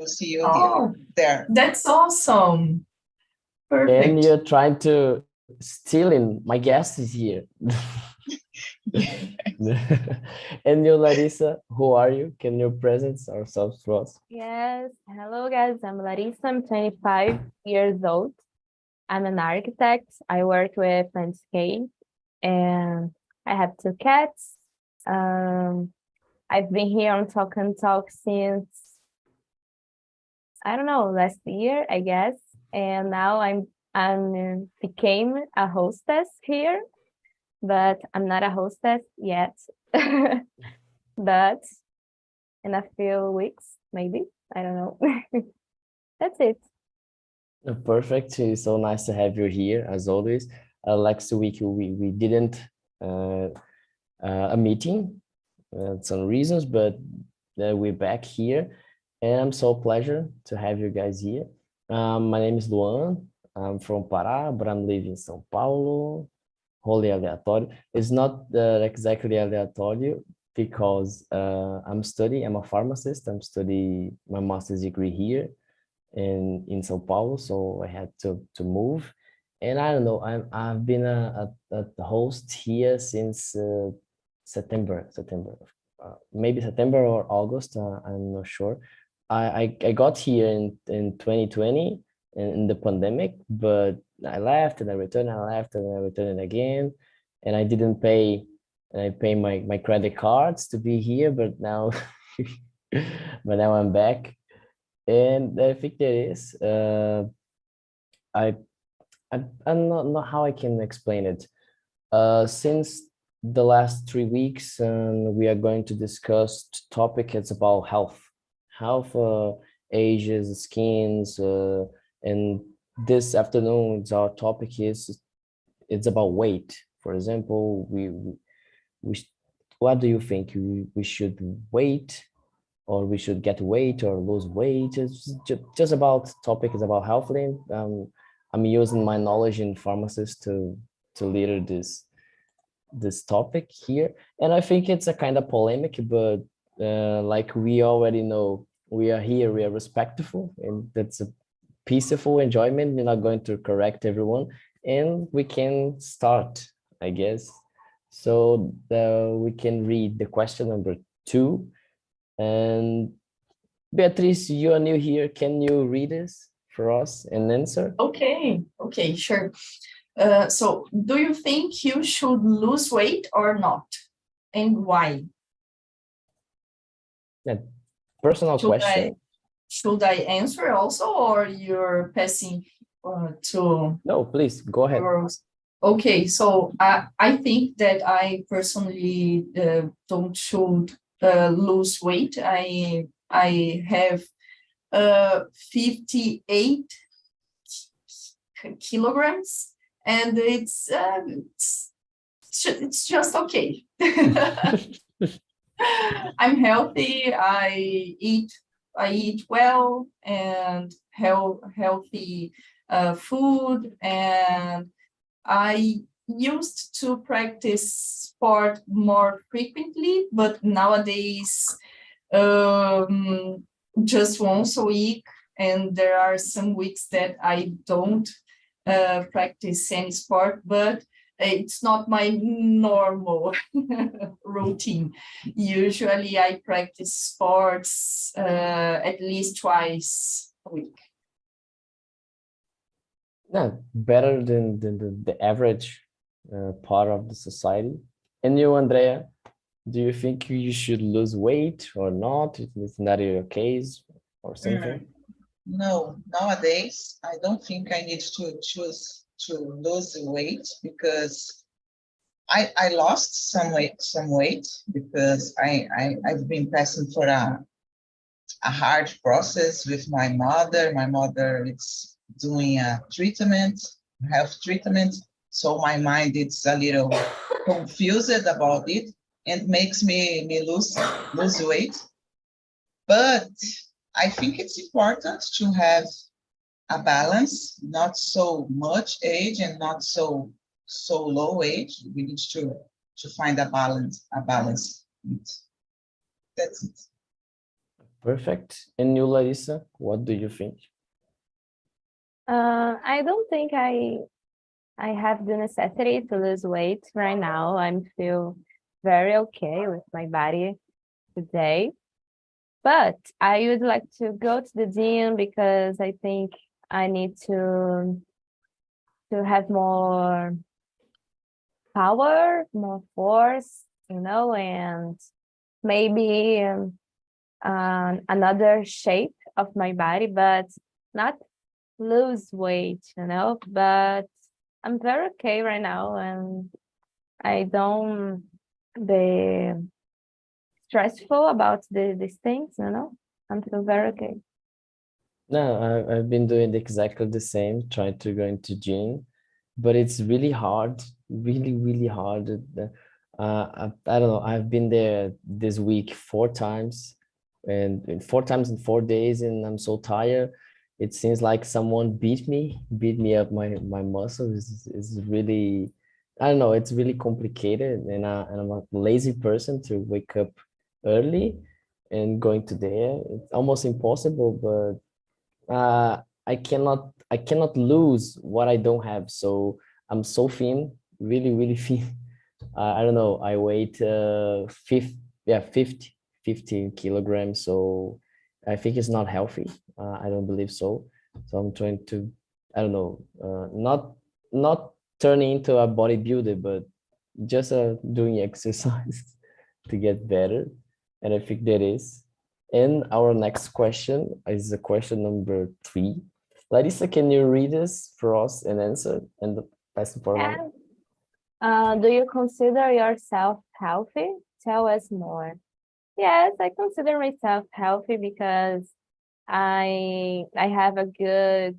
We'll see you Oh, there. that's awesome. Perfect. And you're trying to stealing my guests here. And you, Larissa, who are you? Can you present ourselves to us? Yes, hello guys, I'm Larissa, I'm 25 years old. I'm an architect. I work with landscape and I have 2 cats. I've been here on Talk and Talk since, I don't know, last year, I guess. And now I'm became a hostess here, but I'm not a hostess yet. But in a few weeks, maybe, I don't know. That's it. Perfect. It's so nice to have you here as always. Last week we didn't a meeting, some reasons, but we're back here, and I'm so pleasure to have you guys here. My name is Luan. I'm from Pará, but I'm living in São Paulo. Wholly aleatório. It's not exactly aleatório because I'm a pharmacist. I'm studying my master's degree here in São Paulo, so I had to move. And I don't know, I've been a host here since September, maybe September or August. I'm not sure. I got here in 2020 in the pandemic, but I left and I returned, I left and I returned again, and I didn't pay. I pay my credit cards to be here, but now, but now I'm back, and I think there is. I'm not know how I can explain it. Since the last 3 weeks, we are going to discuss topic. It's about health, ages, skins, and this afternoon our topic is it's about weight. For example, what do you think? We should wait, or we should get weight or lose weight? It's just about topic is about health. I'm using my knowledge in pharmacist to lead this topic here, and I think it's a kind of polemic, but like we already know, we are here, we are respectful, and that's a peaceful enjoyment. We're not going to correct everyone, and we can start, I guess. So we can read the question number 2, and Beatriz, you are new here. Can you read this for us and answer? Okay, sure. So do you think you should lose weight or not? And why? Yeah, personal question. Should I answer also, or you're passing to... No, please, go ahead. Okay, so I think that I personally don't should lose weight. I have 58 kilograms, and it's just okay. I'm healthy. I eat well and healthy food, and I used to practice sport more frequently, but nowadays just once a week, and there are some weeks that I don't practice any sport, but it's not my normal routine. Usually I practice sports at least twice a week. Yeah, better than the average part of the society. And you, Andrea, do you think you should lose weight or not? Is that your case or something? No, nowadays, I don't think I need to choose to lose weight, because I lost some weight because I've been passing for a hard process with my mother. My mother is doing a health treatment, so my mind is a little confused about it, and makes me lose weight. But I think it's important to have a balance, not so much age and not so low age. We need to find a balance. That's it. Perfect. And you, Larissa, what do you think? I don't think I have the necessity to lose weight right now. I feel very okay with my body today. But I would like to go to the gym because I think I need to have more power, more force, and maybe another shape of my body, but not lose weight, but I'm very okay right now, and I don't be stressful about these things, I'm feel very okay. No, I've been doing exactly the same, trying to go into gym, but it's really hard, really, really hard. I don't know, I've been there this week 4 times, and 4 times in 4 days, and I'm so tired. It seems like someone beat me up my muscles. Is really, I don't know, it's really complicated, and I'm a lazy person to wake up early and going to there. It's almost impossible, but I cannot lose what I don't have. So I'm so thin, really, really thin. I don't know. I weigh 50 kilograms. So I think it's not healthy. I don't believe so. So I'm trying to, I don't know, not turning into a bodybuilder, but just doing exercise to get better. And I think that is. And our next question is the question number 3. Larissa, can you read this for us and answer? And pass it forward. Do you consider yourself healthy? Tell us more. Yes, I consider myself healthy because I have a good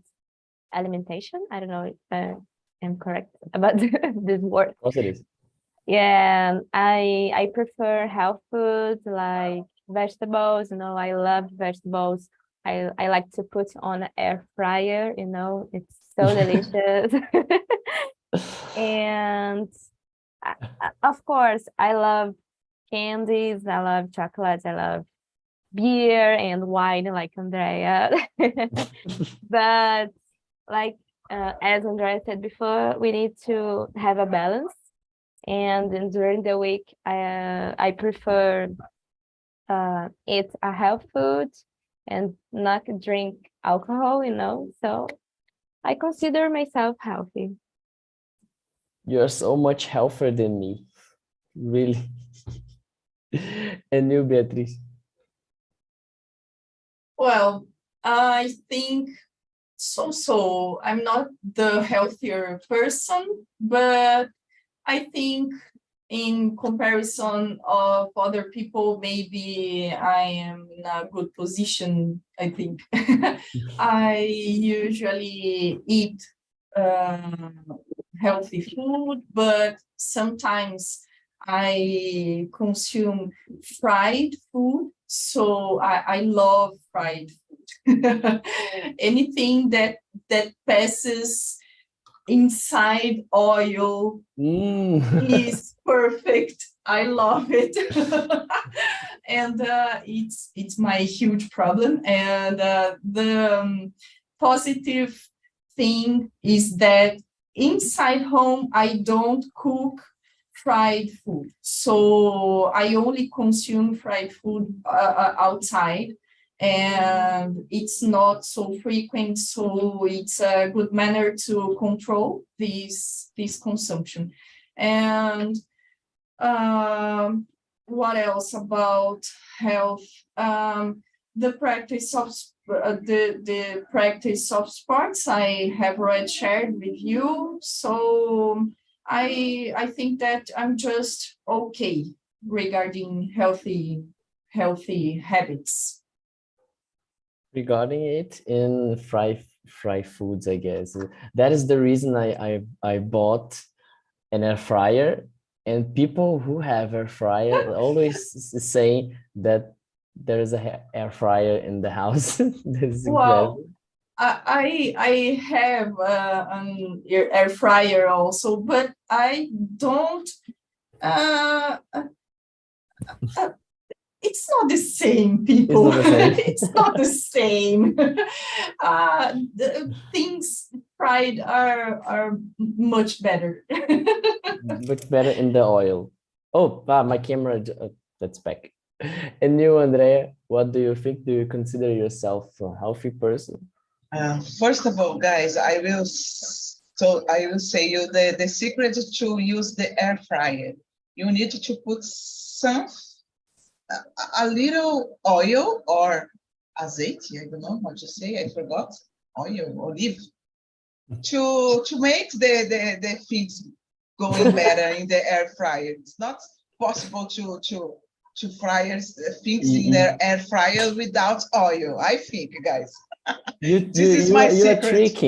alimentation. I don't know if I am correct about this word. Of course it is. Yeah, I prefer health foods like vegetables. I love vegetables. I like to put on an air fryer. It's so delicious. And of course, I love candies. I love chocolates. I love beer and wine, like Andrea. But as Andrea said before, we need to have a balance. And then during the week, I prefer eat a health food and not drink alcohol. So I consider myself healthy. You're so much healthier than me, really. And you, Beatriz? Well, I think so. I'm not the healthier person, but I think in comparison of other people, maybe I am in a good position, I think. I usually eat healthy food, but sometimes I consume fried food. So I love fried food. Anything that passes inside oil is perfect. I love it. And it's my huge problem. And the positive thing is that inside home, I don't cook fried food. So I only consume fried food outside. And it's not so frequent, so it's a good manner to control this consumption. And what else about health? The practice of the practice of sports I have already shared with you. So I think that I'm just okay regarding healthy habits. Regarding it in fry foods, I guess that is the reason I bought an air fryer, and people who have air fryer always say that there is a air fryer in the house. That is incredible. I have an air fryer also, but I don't it's not the same, people. It's not the same. It's not the same. The things fried are much better. Much better in the oil. Oh, my camera, that's back. And you, Andrea, what do you think? Do you consider yourself a healthy person? First of all, guys, I will say you the secret is to use the air fryer. You need to put a little oil or azeite, I don't know how to say, I forgot, oil, olive, to make the things going better in the air fryer. It's not possible to fry things in the air fryer without oil, I think, guys. This is my secret.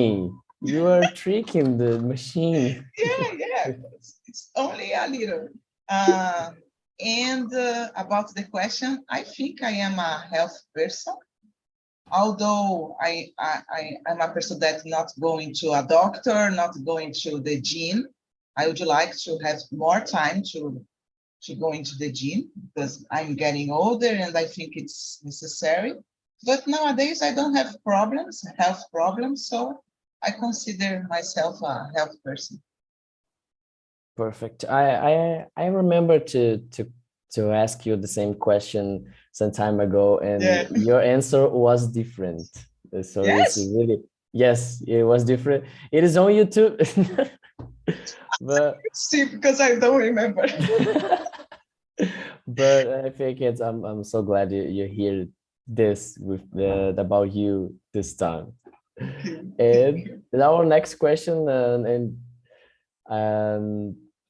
You are tricking the machine. Yeah, it's only a little. And about the question, I think I am a health person. Although I'm a person that's not going to a doctor, not going to the gym. I would like to have more time to go into the gym because I'm getting older and I think it's necessary. But nowadays I don't have health problems, so I consider myself a health person. Perfect. I remember to ask you the same question some time ago, and your answer was different. So yes. It's really, yes, it was different. It is on YouTube. But see, because I don't remember. But I think I'm so glad you hear this with about you this time. And our next question, and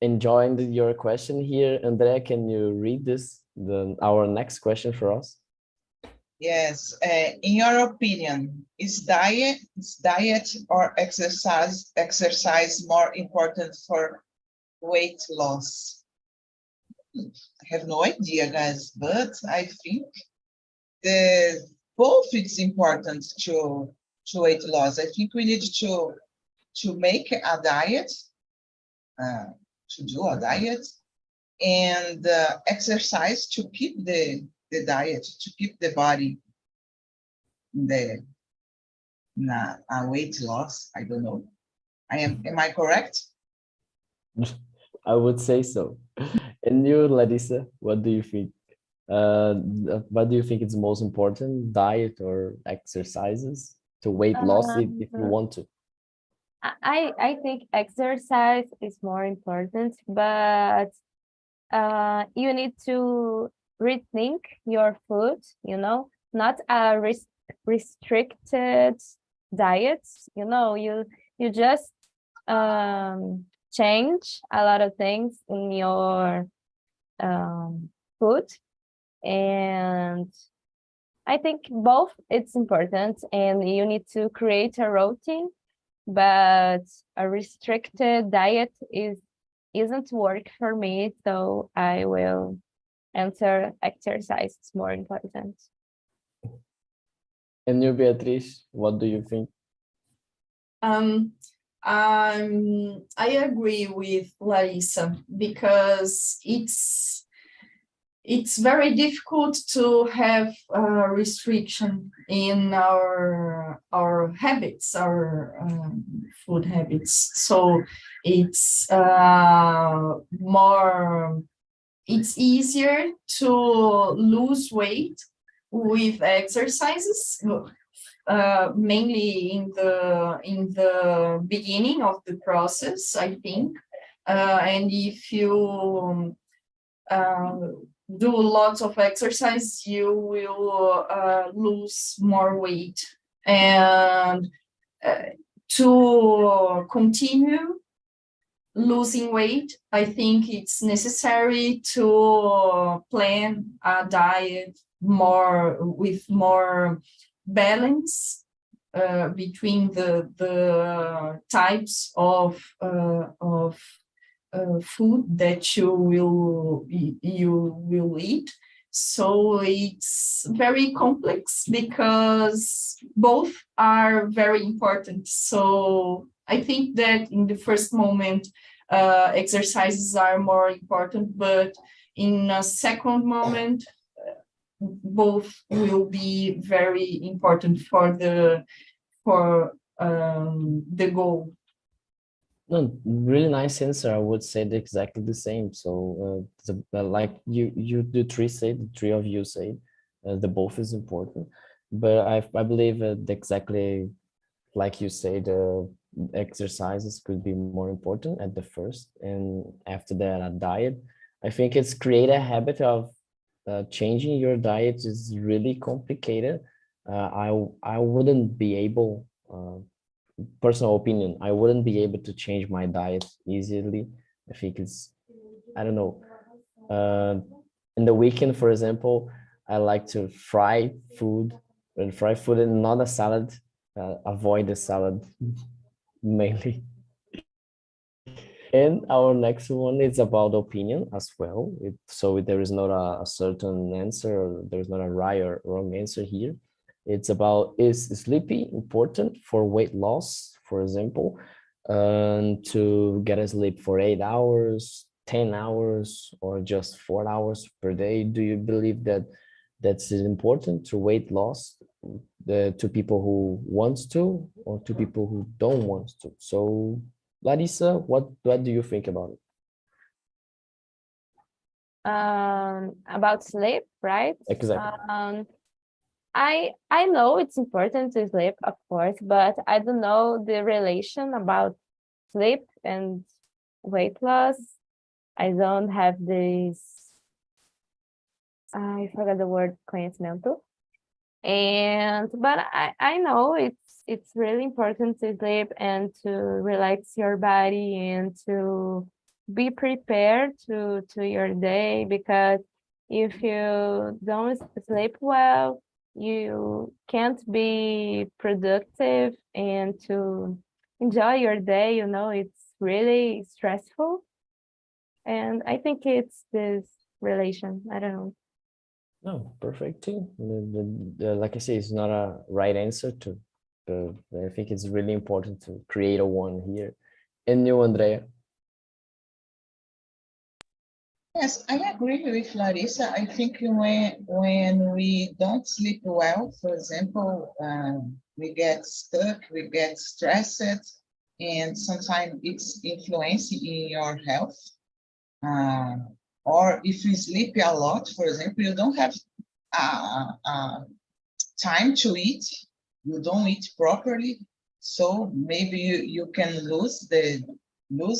enjoying your question here, Andrea, can you read our next question for us? Yes. In your opinion, is diet or exercise more important for weight loss? I have no idea, guys, but I think both it's important to weight loss. I think we need to make a diet, to do a diet, and exercise to keep the diet, to keep the body in a weight loss. I don't know. Am I correct? I would say so. And you, Larissa, what do you think? What do you think is most important, diet or exercises to weight loss if you want to? I think exercise is more important, but you need to rethink your food, not a restricted diet, you just change a lot of things in your food. And I think both it's important, and you need to create a routine, but a restricted diet isn't work for me, so I will answer exercise is more important. And you, Beatriz, what do you think? I agree with Larissa, because it's very difficult to have a restriction in our habits, our food habits. So it's it's easier to lose weight with exercises, mainly in the beginning of the process, I think. And if you do lots of exercise, you will lose more weight. And to continue losing weight, I think it's necessary to plan a diet with more balance between the types of food that you will eat. So it's very complex because both are very important. So I think that in the first moment, exercises are more important, but in a second moment, both will be very important for the goal. No, really nice answer. I would say exactly the same. So, like the three of you said, the both is important. But I believe exactly like you said, exercises could be more important at the first, and after that, a diet. I think it's create a habit of changing your diet is really complicated. I wouldn't be able. Personal opinion, I wouldn't be able to change my diet easily. I think I don't know. In the weekend, for example, I like to fry food and not a salad. Avoid the salad mainly. And our next one is about opinion as well. So there is not a certain answer, or there's not a right or wrong answer here. It's about, is sleeping important for weight loss, for example, to get a sleep for 8 hours, 10 hours, or just 4 hours per day? Do you believe that that's important to weight loss, to people who wants to, or to people who don't want to? So, Larissa, what do you think about it? About sleep, right? Exactly. I know it's important to sleep, of course, but I don't know the relation about sleep and weight loss. I don't have this, I forgot the word, conhecimento. But I know it's really important to sleep and to relax your body and to be prepared to your day, because if you don't sleep well, you can't be productive and to enjoy your day, it's really stressful. And I think it's this relation. I don't know. No, perfect too. Like I say, it's not a right answer to, I think it's really important to create a one here. And you, Andrea? Yes, I agree with Larissa. I think when we don't sleep well, for example, we get stuck, we get stressed, and sometimes it's influencing in your health. Or if you sleep a lot, for example, you don't have time to eat, you don't eat properly, so maybe you can lose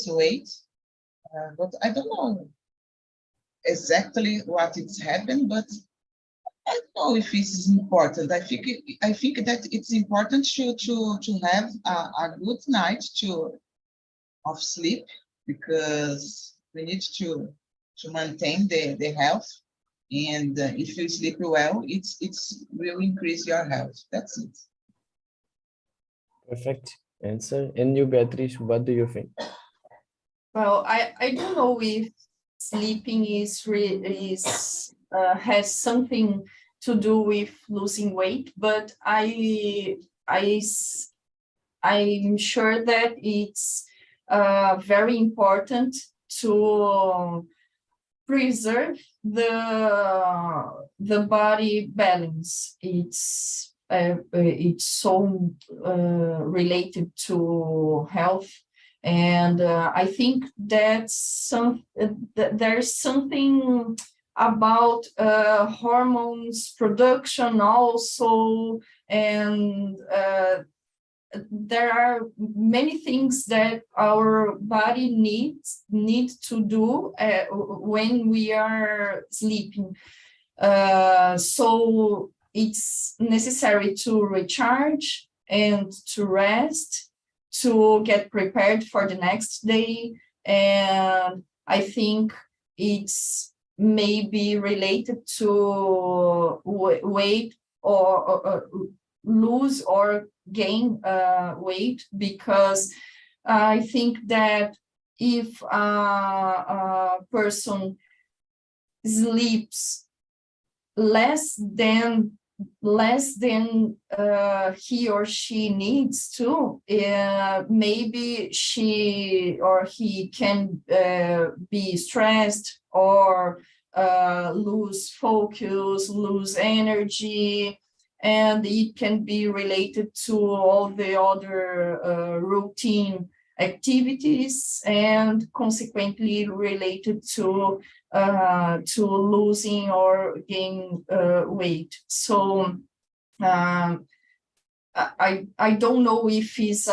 weight. But I don't know exactly what it's happened, but I don't know if this is important. I think that it's important to have a good night of sleep, because we need to maintain the health. And if you sleep well, it's will increase your health. That's it. Perfect answer. And you, Beatrice, what do you think? Well, I don't know if sleeping has something to do with losing weight, but I'm sure that it's very important to preserve the body balance. It's so related to health. And I think that there's something about hormones production also, and there are many things that our body need to do when we are sleeping. So it's necessary to recharge and to rest, to get prepared for the next day. And I think it's maybe related to weight or lose or gain weight, because I think that if a person sleeps less than he or she needs to, maybe she or he can be stressed or lose focus, lose energy, and it can be related to all the other routine activities, and consequently related to losing or gain weight. So I don't know if it's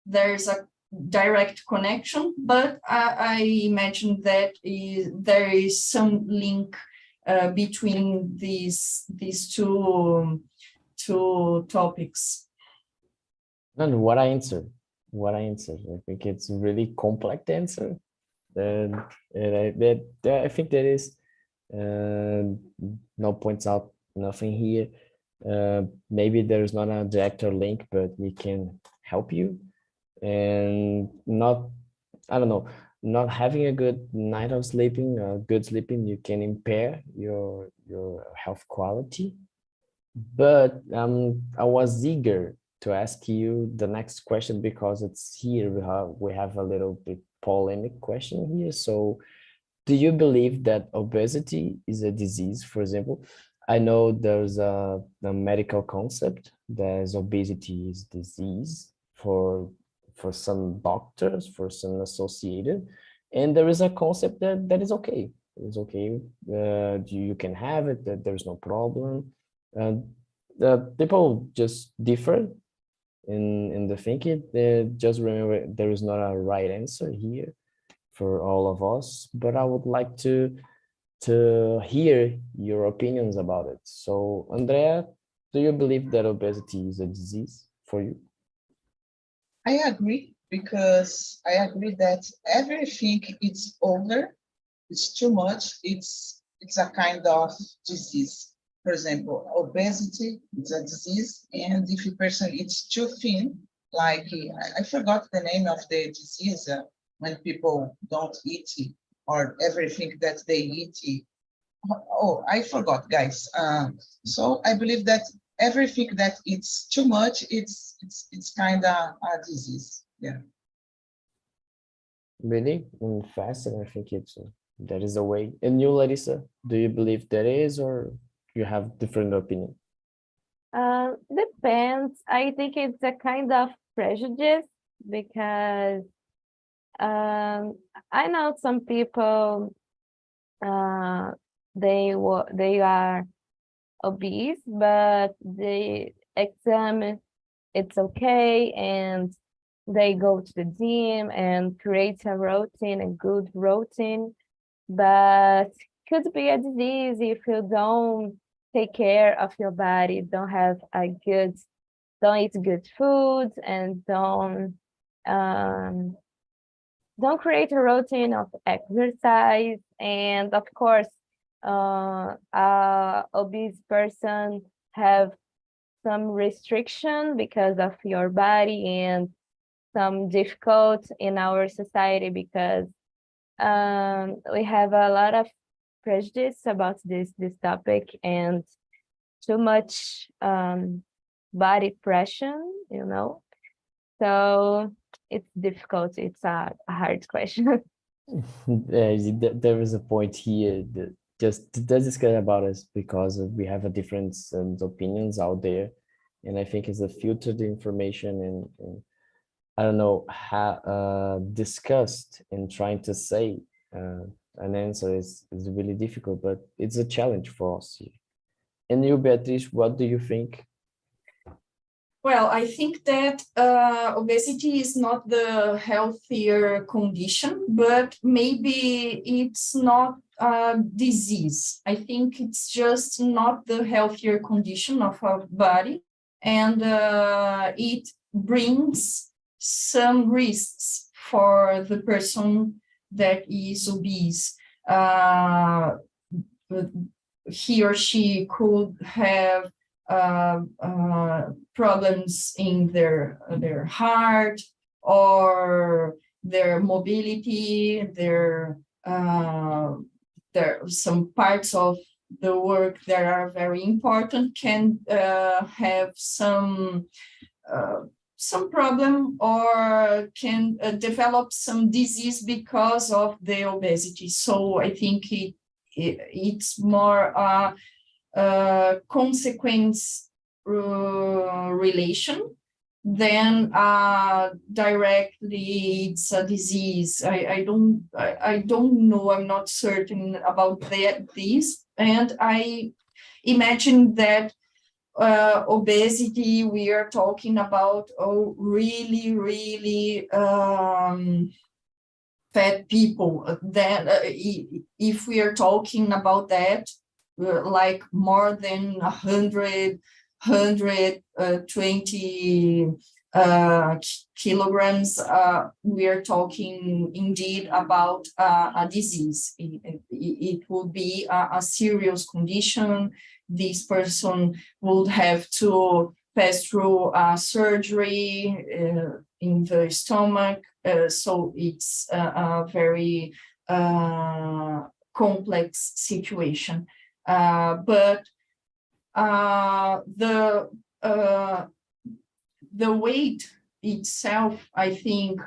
there's a direct connection, but I imagine that there is some link between these two topics. And what I answered, I think it's a really complex answer. And I think there is no points out, nothing here. Maybe there's not a direct link, but we can help you. And not having a good night of sleeping, good sleeping, you can impair your health quality. But I was eager to ask you the next question, because it's here we have a little bit polemic question here. So do you believe that obesity is a disease? For example, I know there's a medical concept that obesity is disease for some doctors, for some associated, and there is a concept that is okay. It's okay. You can have it. That there's no problem. The people just differ in the thinking. Just remember, there is not a right answer here for all of us. But I would like to hear your opinions about it. So, Andrea, do you believe that obesity is a disease for you? I agree, because I agree that everything it's over, it's too much, it's a kind of disease. For example, obesity is a disease, and if a person is too thin, like I forgot the name of the disease, when people don't eat or everything that they eat. Oh, I forgot, guys. So I believe that everything that it's too much, it's kind of a disease. Yeah. Really? Fast, and I think that is a way. And you, Larissa, do you believe that is, or you have different opinion? Depends. I think it's a kind of prejudice, because I know some people, they are obese, but they examine it's okay, and they go to the gym and create a routine, a good routine, but could be a disease if you don't take care of your body, don't eat good food, and don't create a routine of exercise. And of course, a obese person have some restriction because of your body, and some difficult in our society, because we have a lot of prejudice about this topic, and too much body pressure, so it's difficult. It's a hard question. There is a point here that just discuss about us, because we have a difference and opinions out there, and I think it's a filtered information, and I don't know how discussed and trying to say an answer is really difficult, but it's a challenge for us here. And you, Beatriz, what do you think? Well, I think that obesity is not the healthier condition, but maybe it's not a disease. I think it's just not the healthier condition of our body, and it brings some risks for the person that is obese. He or she could have problems in their heart, or their mobility, there some parts of the work that are very important can have some some problem or can develop some disease because of the obesity. So I think it's more consequence relation than directly it's a disease. I don't know. I'm not certain about this, and I imagine that obesity we are talking about really fat people. Then if we are talking about that, like more than 120 kilograms, we are talking indeed about a disease. It will be a serious condition. This person would have to pass through surgery in the stomach. So it's a very complex situation. But the weight itself, I think,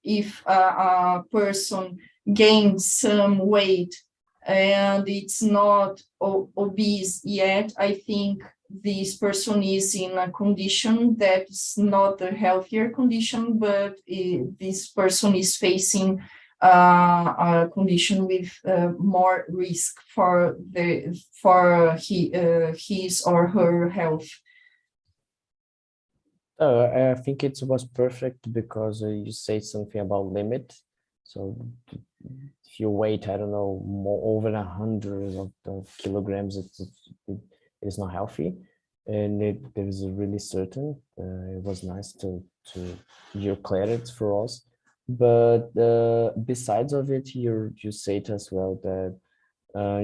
if a person gains some weight and it's not obese yet, I think this person is in a condition that's not a healthier condition, but this person is facing a condition with more risk for his or her health. I think it was perfect because you say something about limit. So if you weight, I don't know, more over 100 of kilograms, it is not healthy, and it is really certain. It was nice to hear clarity for us. But besides of it, you said as well that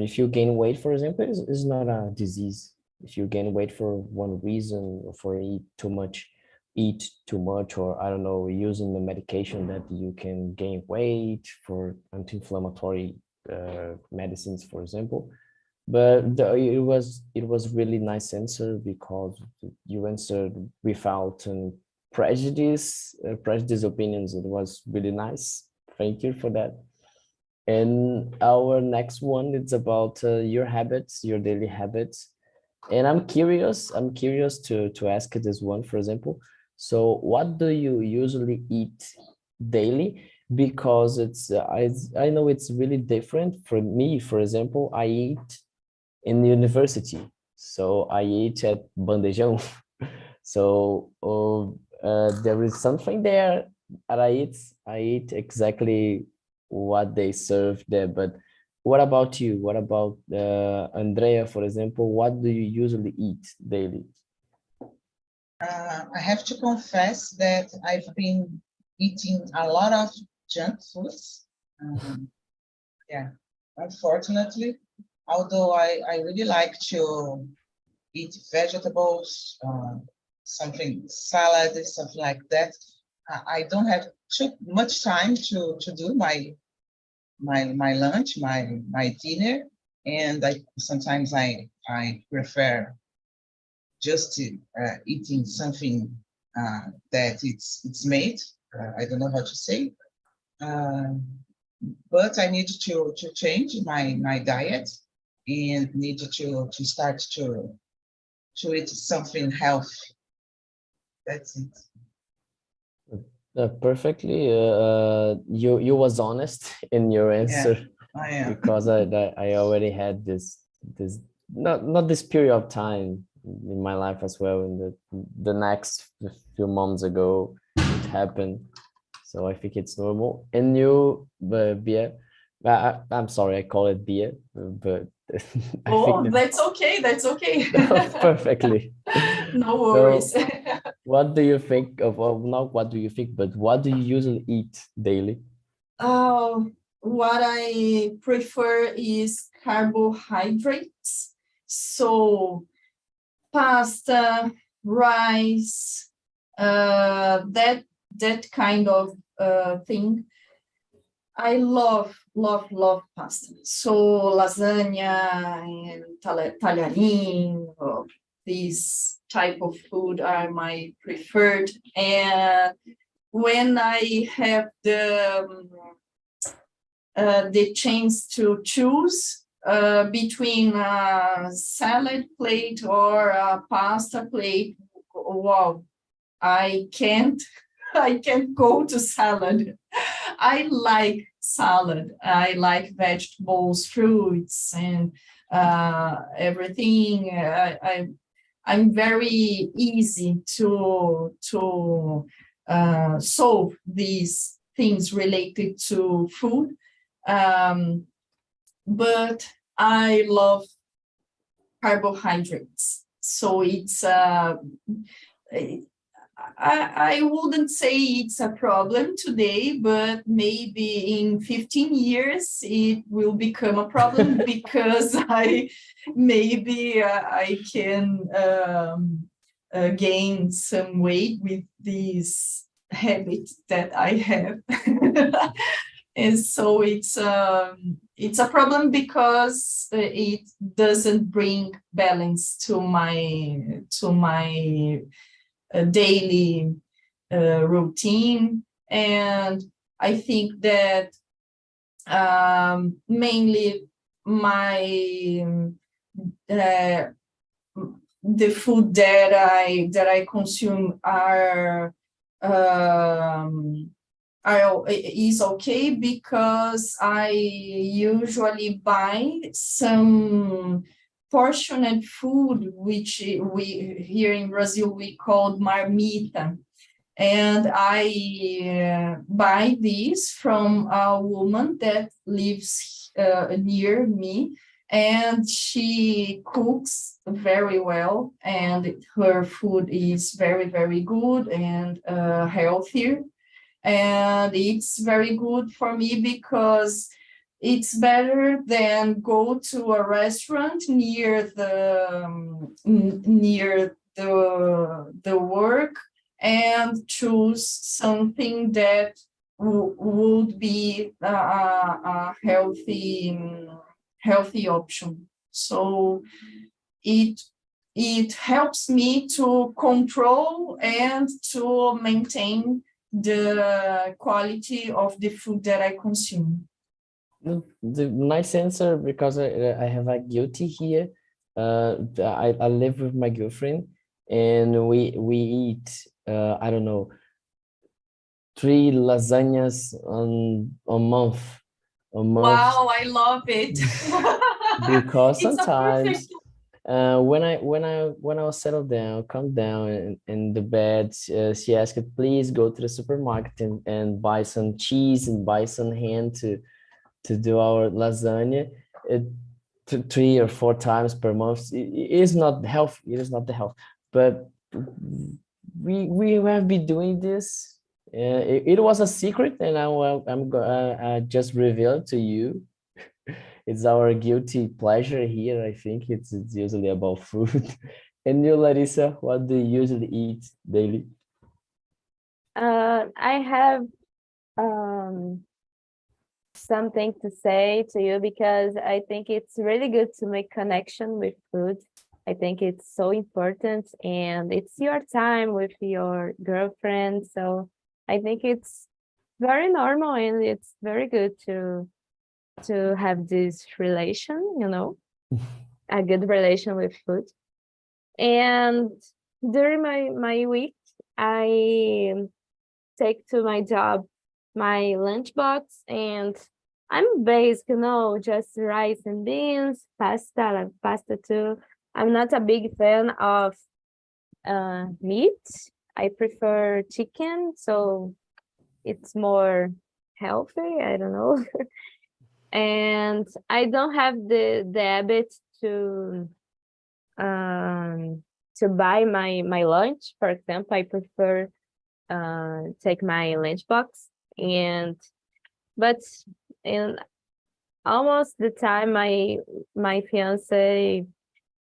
if you gain weight, for example, it's not a disease. If you gain weight for one reason, for eat too much, or I don't know, using the medication that you can gain weight for anti-inflammatory medicines, for example. But it was really nice answer because you answered without prejudice opinions. It was really nice. Thank you for that. And our next one is about your habits, your daily habits. And I'm curious to ask this one, for example. So what do you usually eat daily? Because it's I know it's really different. For me, for example, I eat in the university. So I eat at bandejão. So there is something there that I eat exactly what they serve there. But what about you? What about Andrea, for example? What do you usually eat daily? I have to confess that I've been eating a lot of junk foods. Yeah, unfortunately, although I really like to eat vegetables, something salad, something like that. I don't have too much time to do my lunch, my dinner, and sometimes I prefer just eating something that it's made. I don't know how to say, but I need to change my diet and need to start to eat something healthy. That's it. Perfectly. You was honest in your answer. Yeah, I am. Because I already had this not this period of time in my life as well. In the next few months ago, it happened. So I think it's normal. And you, beer. I'm sorry, I call it beer, but I think That's okay. That's okay. perfectly. No worries. So, what do you think of? Well, not what do you think, but what do you usually eat daily? What I prefer is carbohydrates. So pasta, rice, that kind of thing. I love pasta. So lasagna and talharim, these type of food are my preferred. And when I have the chance to choose between a salad plate or a pasta plate, wow, I can't go to salad. I like salad. I like vegetables, fruits, and everything. I'm very easy to solve these things related to food. But I love carbohydrates. So it's I wouldn't say it's a problem today, but maybe in 15 years it will become a problem because I can gain some weight with these habits that I have. And so it's a problem because it doesn't bring balance to my daily routine. And I think that mainly the food that I consume is okay because I usually buy some portioned food, which we here in Brazil we call marmita, and I buy this from a woman that lives near me, and she cooks very well, and her food is very, very good and healthier. And it's very good for me because it's better than go to a restaurant near the work and choose something that would be a healthy option. So it helps me to control and to maintain the quality of the food that I consume. The nice answer, because I have a guilty here. I live with my girlfriend, and we eat I don't know, 3 lasagnas a month. Wow, I love it. Because It's a sometimes perfect. when I was settled down, calm down in the bed, she asked, please go to the supermarket and buy some cheese and buy some ham to do our lasagna. 3 or 4 times per month. It is not healthy. It is not the health, but we have been doing this. It was a secret, and I just revealed to you. It's our guilty pleasure here. I think it's usually about food. And you, Larissa, what do you usually eat daily? I have something to say to you because I think it's really good to make connection with food. I think it's so important, and it's your time with your girlfriend. So I think it's very normal, and it's very good to have this relation, a good relation with food. And during my week, I take to my job my lunchbox, and I'm basic, just rice and beans, pasta too. I'm not a big fan of meat. I prefer chicken, so it's more healthy. I don't know. And I don't have the habit to buy my lunch. For example, I prefer take my lunchbox, but in almost the time my fiance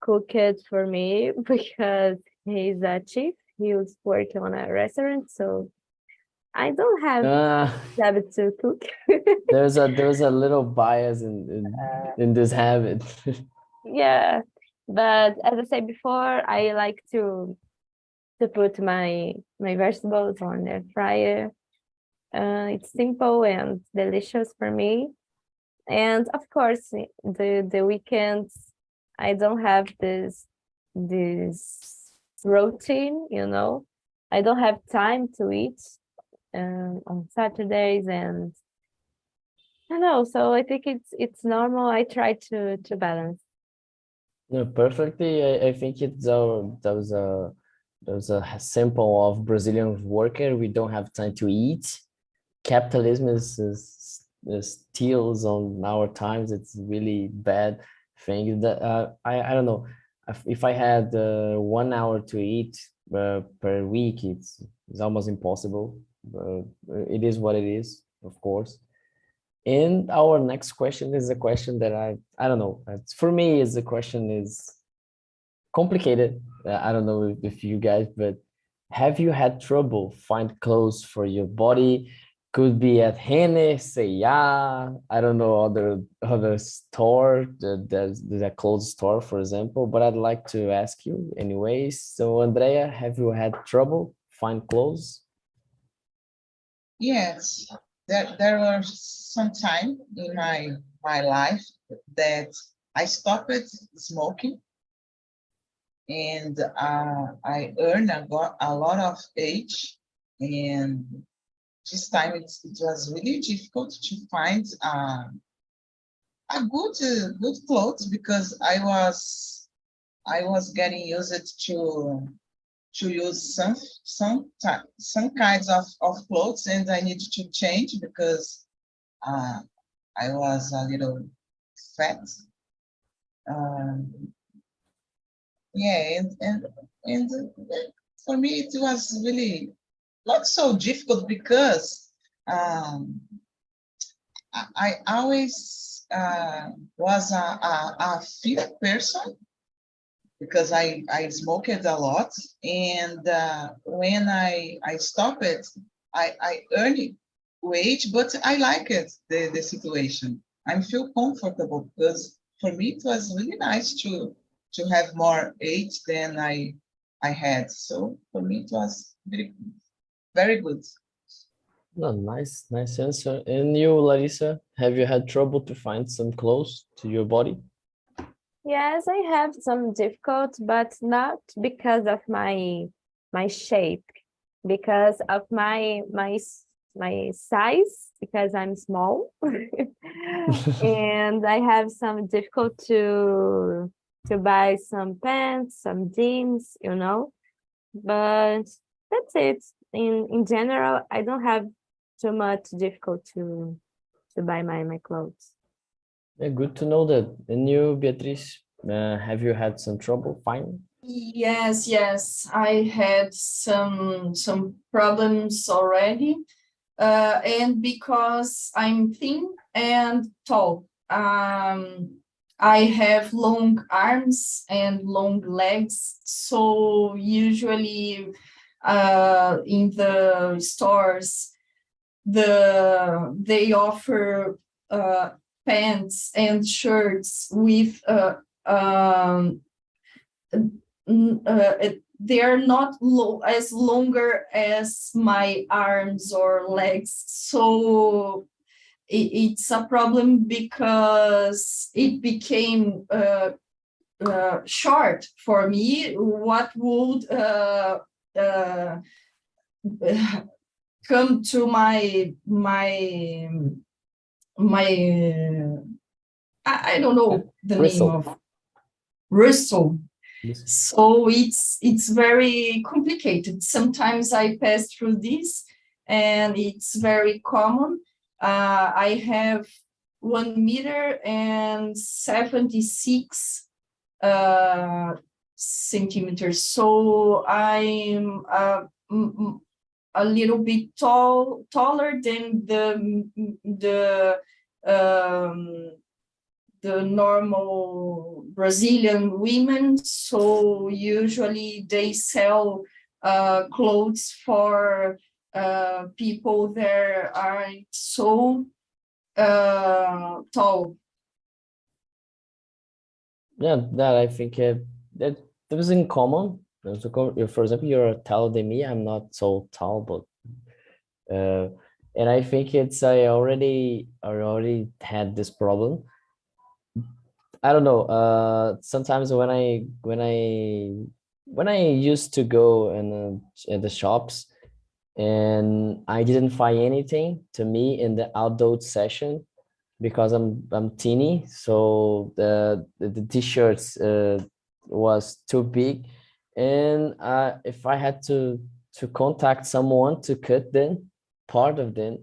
cooked it for me because he's a chef. He was working on a restaurant, so I don't have habit to cook. There's a little bias in this habit. Yeah, But as I said before, I like to put my vegetables on the fryer. It's simple and delicious for me. And of course, the weekends, I don't have this routine, you know. I don't have time to eat on Saturdays, and I don't know. So I think it's normal. I try to balance. No, perfectly. I think it's there's a sample of Brazilian worker. We don't have time to eat. Capitalism is steals on our times. It's really bad thing. That I don't know. If I had 1 hour to eat per week, it's almost impossible. It is what it is, of course. And our next question is a question that I don't know. For me, is the question is complicated. I don't know if you guys, but have you had trouble find clothes for your body? Could be at Henne, say yeah. I don't know other store. There's a clothes store, for example. But I'd like to ask you anyways. So Andrea, have you had trouble find clothes? Yes, there was some time in my life that I stopped smoking, and I earned a lot of age, and this time it was really difficult to find a good clothes, because I was getting used to use some kinds of clothes, and I need to change because I was a little fat. Yeah, and for me it was really not so difficult, because I always was a fit person, because I smoked a lot, and when I stopped it, I earned weight, but I like it, the situation. I feel comfortable, because for me it was really nice to have more age than I had. So for me it was very good. No, nice answer. And you, Larissa, have you had trouble to find some clothes to your body? Yes, I have some difficult, but not because of my shape, because of my size, because I'm small, and I have some difficult to buy some pants, some jeans, you know. But that's it. In general, I don't have too much difficult to buy my clothes. Yeah, good to know that. And you, Beatriz, have you had some trouble finding? Yes, I had some problems already, and because I'm thin and tall, I have long arms and long legs, so usually in the stores they offer pants and shirts with they are not as longer as my arms or legs, so it's a problem because it became short for me. What would come to my I don't know the name of Russell. Yes. So it's very complicated. Sometimes I pass through this, and it's very common. I have 1 meter and 76 centimeters, so I'm a little bit taller than the normal Brazilian women. So usually they sell clothes for people that aren't so tall. Yeah, that I think that was in common. For example, you're taller than me. I'm not so tall, but and I think I already had this problem. I don't know. Sometimes when I used to go in the shops and I didn't find anything to me in the adult session because I'm teeny, so the t-shirts was too big, and if I had to contact someone to cut them, part of them,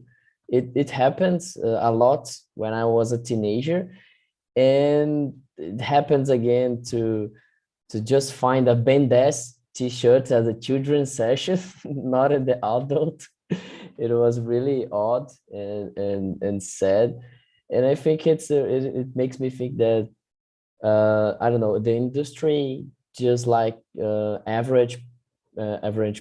it happens a lot when I was a teenager, and it happens again to just find a bandesk t-shirt as a children's session, not in the adult. It was really odd and sad. And I think it makes me think that I don't know, the industry just like average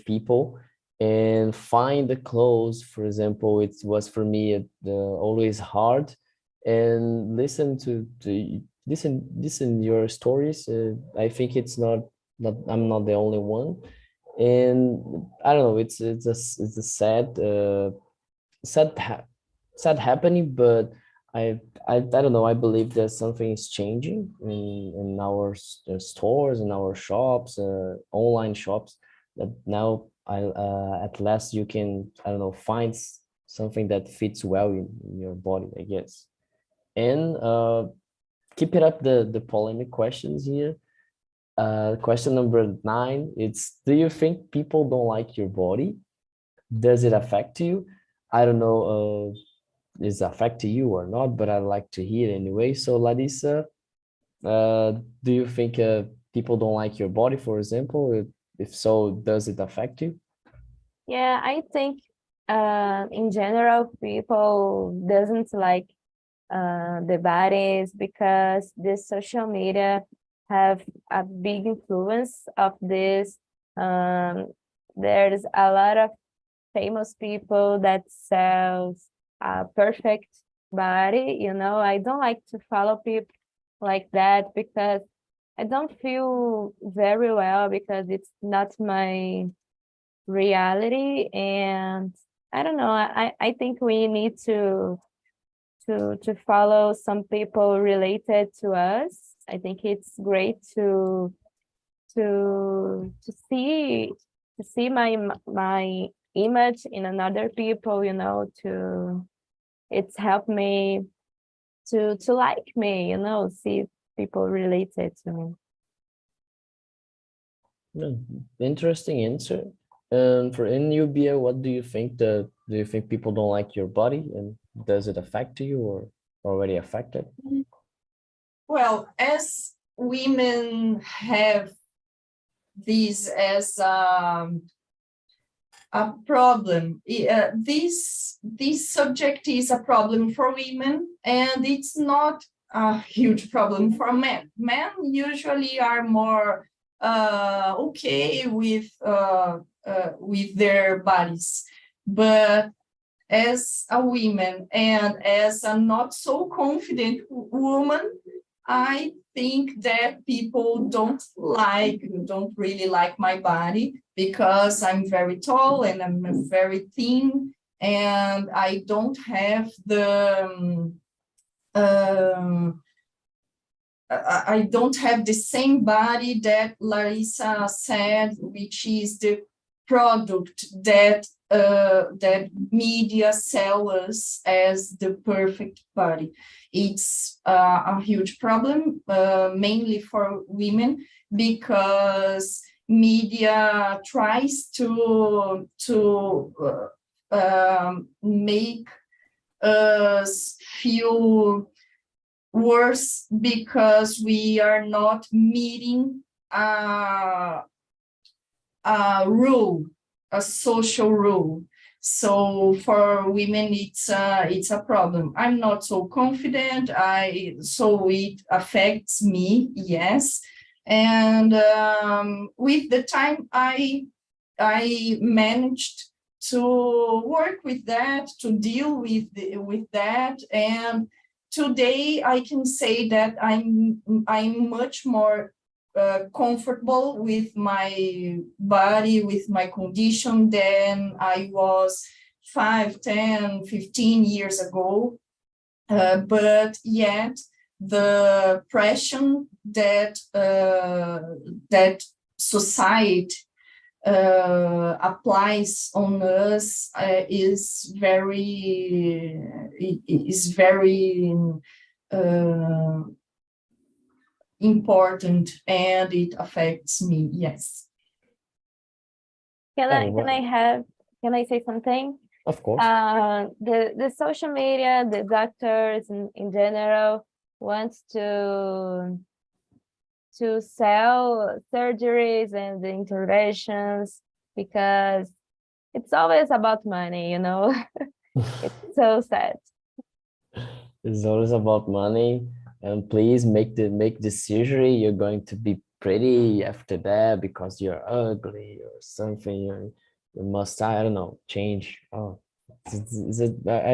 people and find the clothes. For example, it was for me always hard and listen your stories. I think it's not I'm not the only one, and I don't know. It's a sad happening, but I don't know. I believe that something is changing in our stores, in our shops, online shops. That now at last you can, I don't know, find something that fits well in your body, I guess. And keep it up the polemic questions here. Question number 9, it's, do you think people don't like your body? Does it affect you? I don't know, is it affect you or not, but I'd like to hear anyway. So Larissa, do you think people don't like your body, for example? If so, does it affect you? Yeah, I think in general people doesn't like the bodies because the social media have a big influence of this. There's a lot of famous people that sells a perfect body. I don't like to follow people like that because I don't feel very well because it's not my reality. And I don't know, I think we need to follow some people related to us. I think it's great to see my image in another people, it's helped me to like me, see people related to me. Yeah, interesting answer. And for Nubia, what do you think? Do you think people don't like your body, and does it affect you or already affected? Well, as women have this as a problem, this subject is a problem for women, and it's not a huge problem for men. Men usually are more okay with their bodies, but as a woman and as a not so confident woman, I think that people don't really like my body because I'm very tall and I'm very thin, and I don't have I don't have the same body that Larissa said, which is the product that that media sell us as the perfect body. It's a huge problem, mainly for women, because media tries to make us feel worse because we are not meeting a rule, a social rule. So for women, it's a problem. I'm not so confident. So it affects me, yes. And with the time, I managed to work with that, to deal with that, and today I can say that I'm much more comfortable with my body, with my condition than I was 5, 10, 15 years ago. But yet the pressure that that society applies on us is very important, and it affects me. Yes. Can Oh, can I say something? of course. The social media, the doctors in general wants to sell surgeries and the interventions because it's always about money, you know. It's so sad. It's always about money, and please make the surgery. You're going to be pretty after that because you're ugly or something. You must, I don't know, change. Oh, I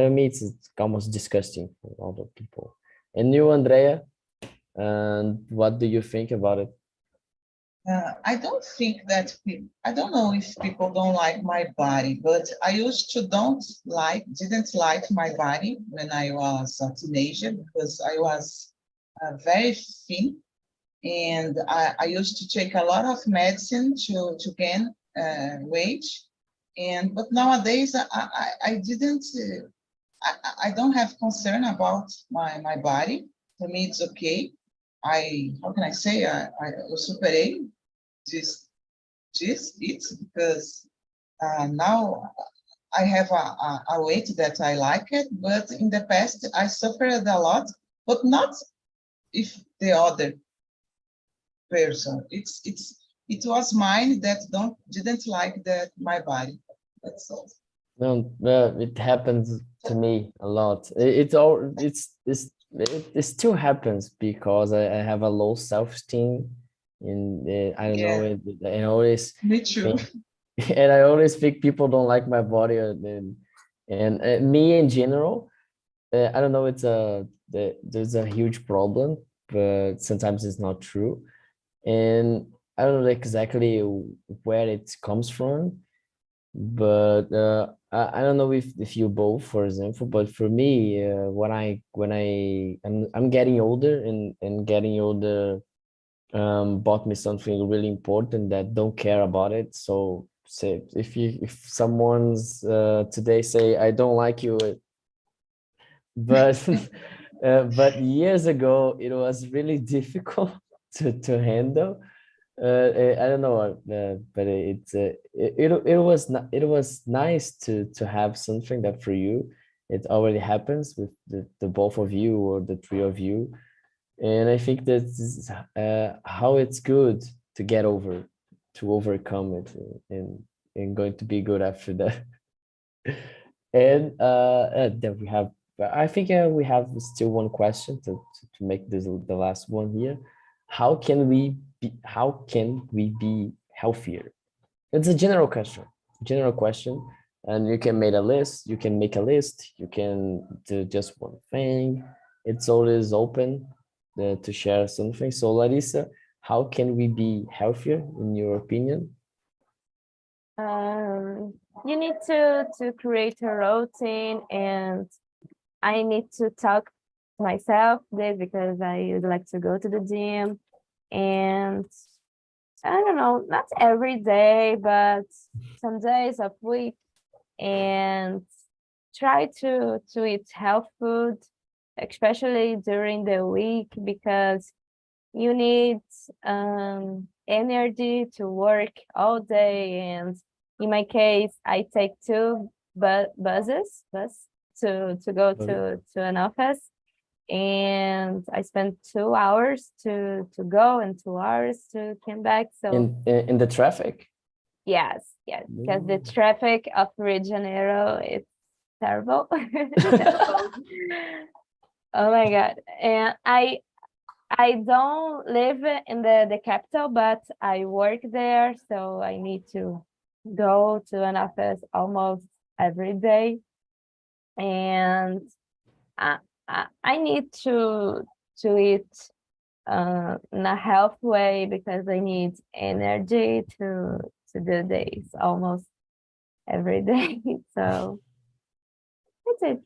don't mean it's almost disgusting for all the people. And you, Andrea, and what do you think about it? I don't think that I don't know if people don't like my body, but I used to didn't like my body when I was a teenager because I was very thin, and I used to take a lot of medicine to gain weight. But nowadays I didn't. I don't have concern about my body. For me, it's okay. How can I say? Eu superei this it because now I have a weight that I like it, but in the past I suffered a lot, but not if the other person. It was mine that didn't like my body. That's all. No, it happens to me a lot. It still happens because I have a low self-esteem, and I don't know it. I always Me too. and I always think people don't like my body, and me in general. I don't know. There's a huge problem, but sometimes it's not true, and I don't know exactly where it comes from. But I don't know if you both, for example, but for me, I'm getting older, and getting older bought me something really important that don't care about it. So say if someone's today say I don't like you, but but years ago it was really difficult to handle. I don't know, but it was nice to have something that for you it already happens with the both of you or the three of you, and I think that's how it's good to get over, to overcome it, and going to be good after that. And then we have, I think we have still one question to make this the last one here. How can we be healthier? It's a general question, and you can make a list. You can make a list. You can do just one thing. It's always open to share something. So Larissa, how can we be healthier in your opinion? You need to create a routine, and I need to talk to myself this because I would like to go to the gym, and I don't know, not every day, but some days of week, and try to eat health food, especially during the week, because you need energy to work all day. And in my case, I take bus to go to an office, and I spent 2 hours to go and 2 hours to come back. So in the traffic? yes, because the traffic of Rio de Janeiro is terrible. Oh my God. And I don't live in the capital, but I work there, so I need to go to an office almost every day. And I need to eat in a healthy way because I need energy to do this almost every day. So that's it.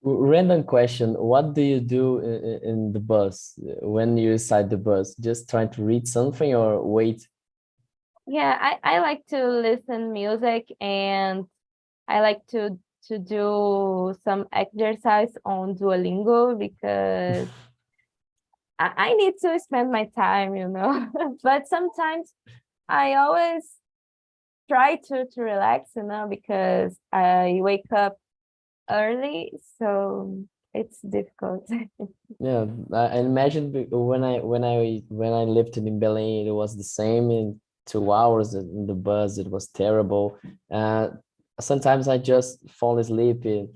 Random question. What do you do in the bus when you're inside the bus? Just trying to read something or wait? Yeah, I like to listen music, and I like to do some exercise on Duolingo because I need to spend my time, you know. But sometimes I always try to relax, you know, because I wake up early, so it's difficult. Yeah, I imagine when I lived in Belém, it was the same. In 2 hours in the bus, it was terrible. Uh, Sometimes I just fall asleep in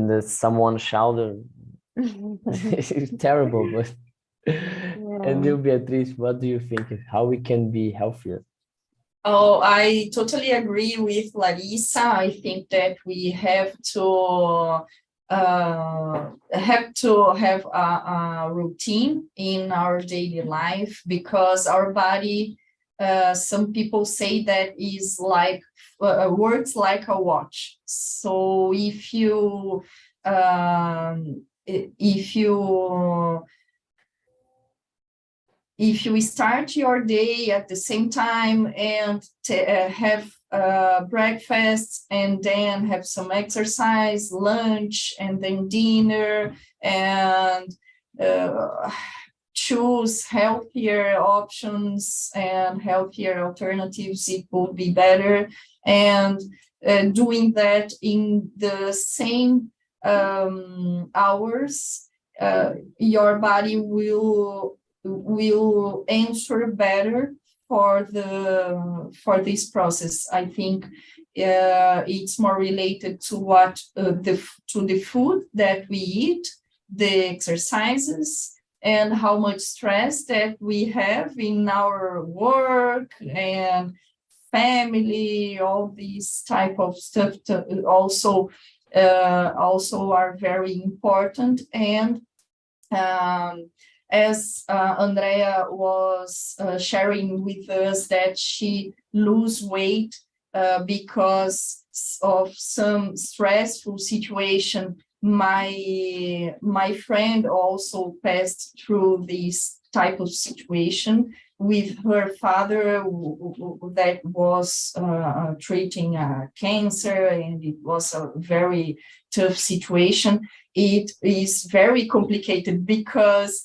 the someone's shoulder. It's terrible, but and Yeah. you, Beatriz, what do you think? How we can be healthier? Oh, I totally agree with Larissa. I think that we have to have a routine in our daily life because our body, some people say that is like works like a watch. So if you start your day at the same time and have breakfast and then have some exercise, lunch, and then dinner, and choose healthier options and healthier alternatives, it would be better. And doing that in the same hours, your body will answer better for this process. I think it's more related to what the food that we eat, the exercises, and how much stress that we have in our work and family. All these type of stuff also are very important. And as Andrea was sharing with us that she lose weight because of some stressful situation, my friend also passed through this type of situation with her father that was treating cancer, and it was a very tough situation. It is very complicated because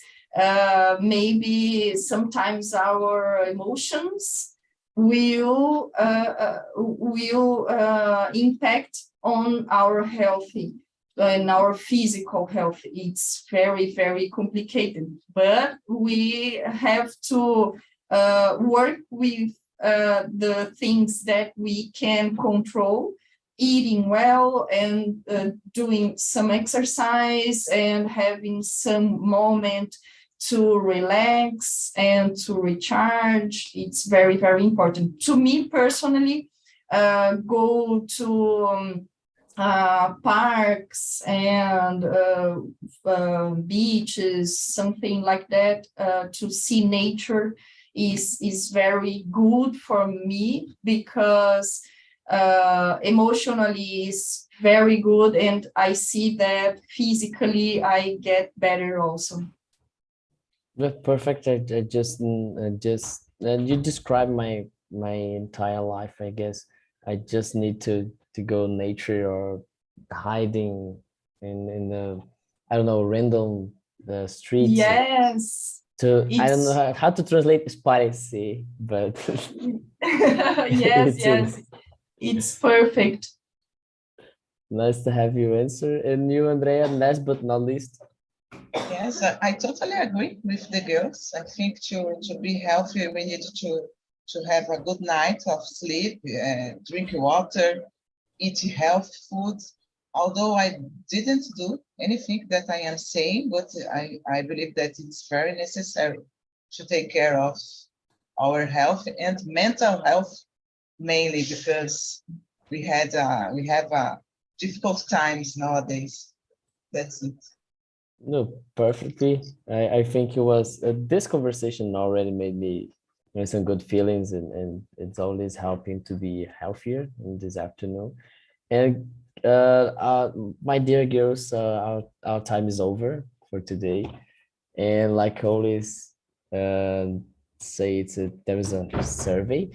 maybe sometimes our emotions will impact on our health and our physical health. It's very, very complicated, but we have to work with the things that we can control, eating well and doing some exercise and having some moment to relax and to recharge. It's very, very important. To me personally, go to parks and beaches, something like that, to see nature is very good for me because emotionally is very good, and I see that physically I get better also. Perfect. I just you described my entire life, I guess. I just need to go nature or hiding in the, I don't know, random the streets. Yes. I don't know how to translate spicy, but yes, yes, it's perfect. Nice to have you answer. And you, Andrea, last but not least. Yes, I totally agree with the girls. I think to be healthy, we need to have a good night of sleep, drink water, eat healthy food. Although I didn't do anything that I am saying, but I believe that it's very necessary to take care of our health and mental health, mainly because we have difficult times nowadays. That's it. No, perfectly. I think it was this conversation already made me some good feelings, and it's always helping to be healthier in this afternoon. And my dear girls, our time is over for today. And like always, uh, say there is a survey.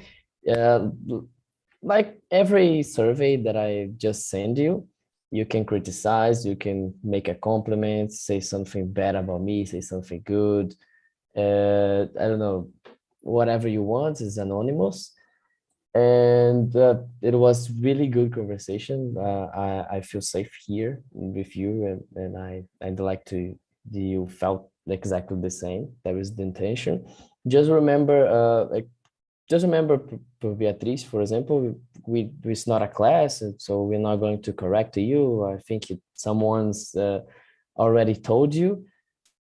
Like every survey that I just send you, you can criticize, you can make a compliment, say something bad about me, say something good. I don't know, whatever you want is anonymous. And it was really good conversation. I feel safe here with you, and I'd like to you felt exactly the same. That was the intention. Just remember, just remember for Beatriz, for example, it's not a class, and so we're not going to correct you. I think someone's already told you,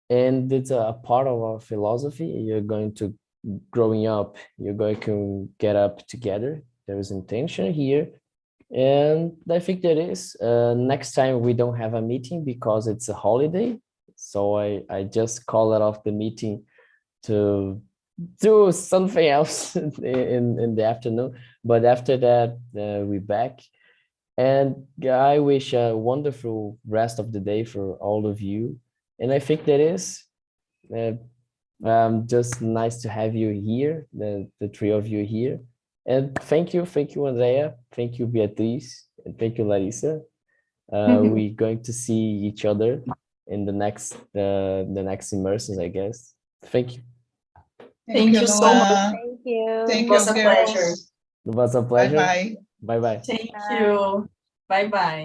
and it's a part of our philosophy. You're going to growing up, you're going to get up together. There is intention here, and I think there is. Next time we don't have a meeting because it's a holiday, so I just call it off the meeting to do something else in the afternoon. But after that, we're back. And I wish a wonderful rest of the day for all of you. And I think that is uh, just nice to have you here, the three of you here. And thank you, Andrea. Thank you, Beatriz. And thank you, Larissa. We're going to see each other in the next immersions, I guess. Thank you. Thank you so much. Noah. Thank you. Thank It you, was a pleasure. girls. It was a Bye pleasure. bye. Bye bye. Thank Bye. you. Bye bye.